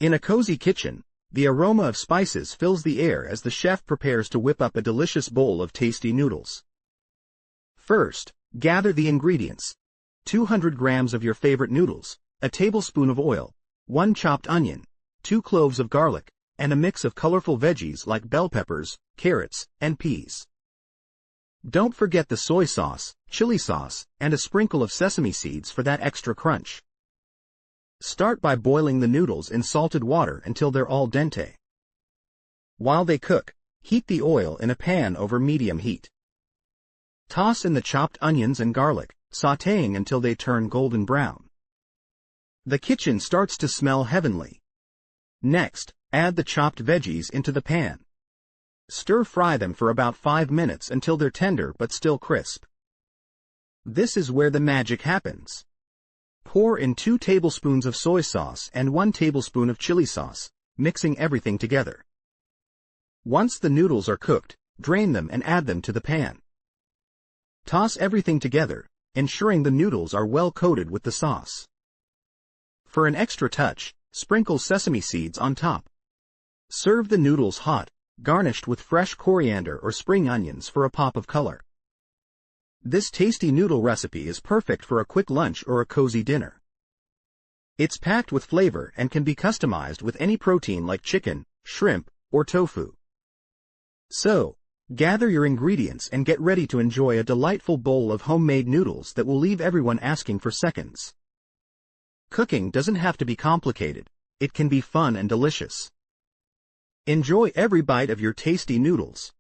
In a cozy kitchen, the aroma of spices fills the air as the chef prepares to whip up a delicious bowl of tasty noodles. First, gather the ingredients. 200 grams of your favorite noodles, a tablespoon of oil, 1 chopped onion, 2 cloves of garlic, and a mix of colorful veggies like bell peppers, carrots, and peas. Don't forget the soy sauce, chili sauce, and a sprinkle of sesame seeds for that extra crunch. Start by boiling the noodles in salted water until they're al dente. While they cook, heat the oil in a pan over medium heat. Toss in the chopped onions and garlic, sautéing until they turn golden brown. The kitchen starts to smell heavenly. Next, add the chopped veggies into the pan. Stir-fry them for about 5 minutes until they're tender but still crisp. This is where the magic happens. Pour in 2 tablespoons of soy sauce and 1 tablespoon of chili sauce, mixing everything together. Once the noodles are cooked, drain them and add them to the pan. Toss everything together, ensuring the noodles are well coated with the sauce. For an extra touch, sprinkle sesame seeds on top. Serve the noodles hot, garnished with fresh coriander or spring onions for a pop of color. This tasty noodle recipe is perfect for a quick lunch or a cozy dinner. It's packed with flavor and can be customized with any protein like chicken, shrimp, or tofu. So, gather your ingredients and get ready to enjoy a delightful bowl of homemade noodles that will leave everyone asking for seconds. Cooking doesn't have to be complicated. It can be fun and delicious. Enjoy every bite of your tasty noodles.